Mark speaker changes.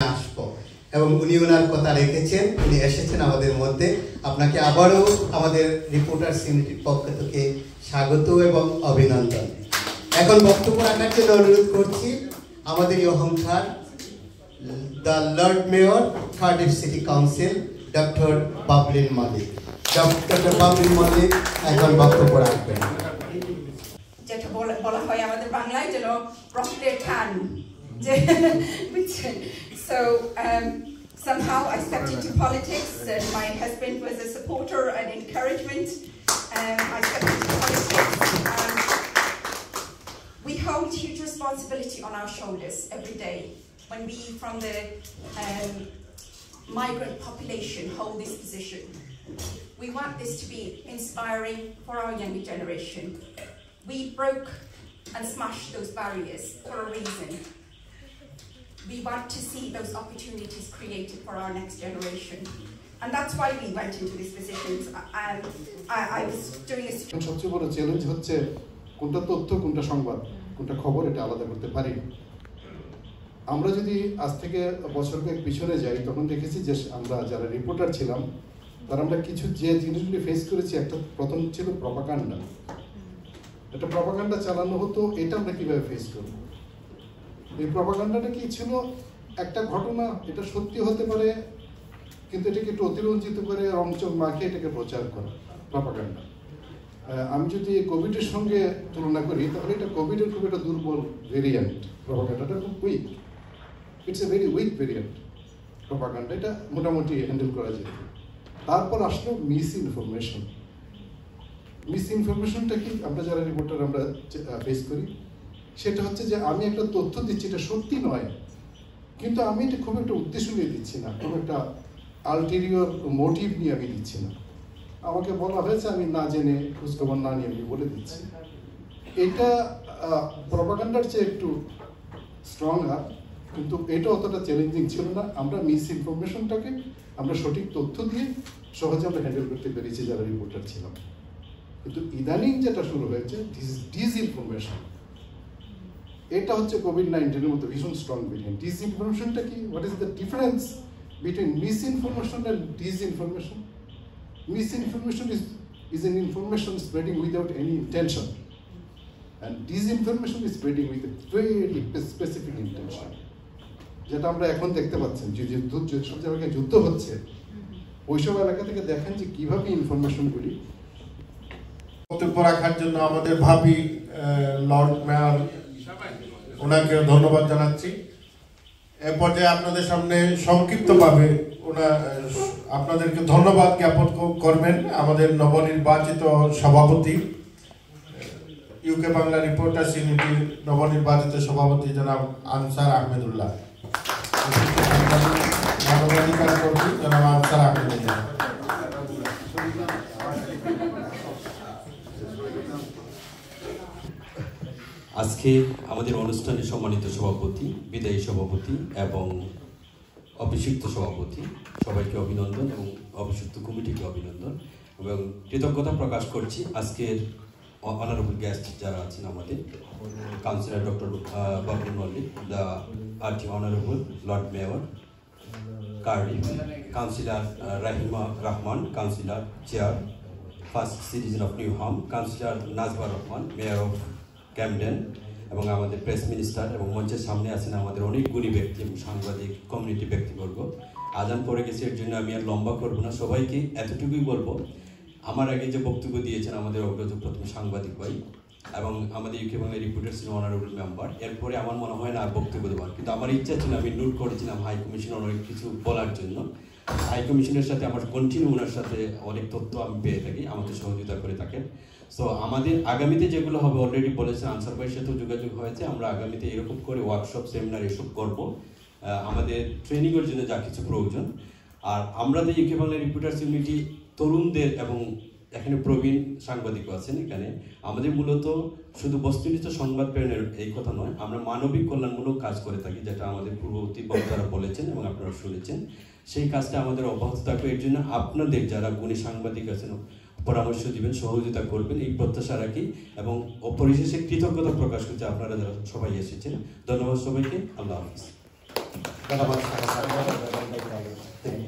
Speaker 1: আসবো এবং উনি ওনার কথা রেখেছেন, উনি এসেছেন আমাদের মধ্যে। আপনাকে আবারও আমাদের রিপোর্টার্স ইউনিটির পক্ষ থেকে স্বাগত এবং অভিনন্দন। এখন বক্তব্য রাখার জন্য অনুরোধ করছি আমাদের অহংকার the lord mayor Cardiff city council doctor Bablin Malik. Doctor Bablin Malik এখন বক্তব্য রাখবেন।
Speaker 2: যেটা বলা হয় আমাদের বাংলায় যেন রক্তের টান। So somehow I stepped into politics. My husband was a supporter and encouragement. I stepped into politics. We hold huge responsibility on our shoulders every day when we, from the migrant population, hold this position. We want this to be inspiring for our younger generation. We broke and smashed those barriers for a reason. We want to see those opportunities created for our next generation. And that's why we went into these positions. I was doing a...
Speaker 3: সবচেয়ে বড় challenge হচ্ছে কোনটা তথ্য, কোনটা সংবাদ, কোনটা খবর, এটা আলাদা করতে পারি। আমরা যদি আজ থেকে বছর কয়েক পিছনে যাই, তখন দেখেছি যে আমরা যারা রিপোর্টার ছিলাম তারা আমরা কিছু যে জিনিসগুলি ফেস করেছি, একটা প্রথম ছিল প্রপাগান্ডা। একটা প্রপাগান্ডা চালানো হতো, এটা আমরা কিভাবে ফেস করব। এই প্রপাগান্ডাটা কি ছিল? একটা ঘটনা, এটা সত্যি হতে পারে, কিন্তু এটাকে একটু অতিরঞ্জিত করে রংচং মাখিয়ে এটাকে প্রচার করা, প্রপাগান্ডা। আমি যদি কোভিডের সঙ্গে তুলনা করি, তাহলে এটা কোভিডের খুব একটা দুর্বল ভেরিয়েন্ট। প্রপাগান্ডাটা খুব weak, it's a very weak variant propaganda. এটা মোটামুটি হ্যান্ডেল করা যেত। তারপর আসলো মিস ইনফরমেশন। মিস ইনফরমেশনটা কি আমরা যারা রিপোর্টার আমরা ফেস করি, সেটা হচ্ছে যে আমি একটা তথ্য দিচ্ছি, এটা সত্যি নয়, কিন্তু আমি এটা খুব একটা উদ্দেশ্য নিয়ে দিচ্ছি না, খুব একটা আলটেরিয়র মোটিভ নিয়ে আমি দিচ্ছি না। আমাকে বলা হয়েছে, আমি না জেনে খোঁজখবর না নিয়ে আমি বলে দিচ্ছি। এটা প্রপাগান্ডার চেয়ে একটু স্ট্রং আর, কিন্তু এটা অতটা চ্যালেঞ্জিং ছিল না। আমরা মিস ইনফরমেশনটাকে আমরা সঠিক তথ্য দিয়ে সহজে আমরা হ্যান্ডেল করতে পেরেছি যারা রিপোর্টার ছিলাম। কিন্তু ইদানিং যেটা শুরু হয়েছে, ডিসইনফরমেশন, এটা হচ্ছে কোভিড-19 মতো ভীষণ স্ট্রং ভেরিয়েন্ট। ডিসইনফরমেশনটা কি? What is the difference between misinformation and disinformation? Misinformation is an information spreading without any intention, and disinformation is spreading with a very specific intention. যেটা আমরা এখন দেখতে পাচ্ছেন যে সব জায়গায় যুদ্ধ হচ্ছে, ওইসব এলাকা থেকে দেখেন যে কিভাবে ইনফরমেশনগুলি।
Speaker 4: বক্তব্য রাখার জন্য আমাদের ভাবি লর্ড মেয়র, ওনাকে ধন্যবাদ জানাচ্ছি। এ পর্যায়ে আপনাদের সামনে সংক্ষিপ্তভাবে আপনাদেরকে ধন্যবাদ জ্ঞাপন করবেন আমাদের নবনির্বাচিত সভাপতি, ইউকে বাংলা রিপোর্টার্স ইউনিটির নবনির্বাচিত সভাপতি জনাব আনসার আহমেদুল্লাহ, মানবাধিকার কর্মী জনাব আনসার আহমেদুল্লাহ।
Speaker 5: আজকে আমাদের অনুষ্ঠানে সম্মানিত সভাপতি, বিদায়ী সভাপতি এবং অভিষিক্ত সভাপতি সবাইকে অভিনন্দন এবং অভিষিক্ত কমিটিকে অভিনন্দন এবং কৃতজ্ঞতা প্রকাশ করছি। আজকের অনারেবল গেস্ট যারা আছেন আমাদের, councillor doctor Bablin Malik, the right honourable lord mayor Cardiff, councillor Rahima Rahman, councillor chair first citizen of Newham, councillor Najma Rahman, mayor of Camden, এবং আমাদের প্রেস মিনিস্টার, এবং মঞ্চের সামনে আছেন আমাদের অনেক গুণী ব্যক্তি, সাংবাদিক, কমিউনিটি ব্যক্তিবর্গ। আজান পড়ে গেছে, এর জন্য আমি আর লম্বা করবো না, সবাইকে এতটুকুই বলবো, আমার আগে যে বক্তব্য দিয়েছেন আমাদের অগ্রজ প্রথম সাংবাদিক ভাই এবং আমাদের UK Bangla reporters honourable member, এরপরে আমার মনে হয় না আর বক্তব্য দেওয়ার, কিন্তু আমার ইচ্ছা ছিল, আমি নোট করেছিলাম হাই কমিশনের অনেক কিছু বলার জন্য। হাই কমিশনের সাথে আমার কন্টিনিউ ওনার সাথে অনেক তথ্য আমি পেয়ে থাকি, আমাকে সহযোগিতা করে থাকেন। সো আমাদের আগামীতে যেগুলো হবে অলরেডি বলেছেন, আনসার ভাইয়ের সাথেও যোগাযোগ হয়েছে, আমরা আগামীতে এরকম করে ওয়ার্কশপ, সেমিনার এসব করব, আমাদের ট্রেনিংয়ের জন্য যা কিছু প্রয়োজন। আর আমরা তো ইউকে বাংলা রিপোর্টার্স ইউনিটি তরুণদের, এবং এখানে প্রবীণ সাংবাদিকও আছেন, এখানে আমাদের মূলত শুধু বস্তুনিষ্ঠ সংবাদ প্রেরণের এই কথা নয়, আমরা মানবিক কল্যাণমূলক কাজ করে থাকি, যেটা আমাদের পূর্ববর্তী বক্তারা বলেছেন এবং আপনারা শুনেছেন। সেই কাজটা আমাদের অব্যাহত থাকবে, এর জন্য আপনাদের যারা গুণী সাংবাদিক আছেন পরামর্শ দিবেন, সহযোগিতা করবেন, এই প্রত্যাশা রাখি এবং পরিশেষে কৃতজ্ঞতা প্রকাশ করছি আপনারা যারা সবাই এসেছেন। ধন্যবাদ সবাইকে। আল্লাহ হাফিজ।
Speaker 3: ধন্যবাদ।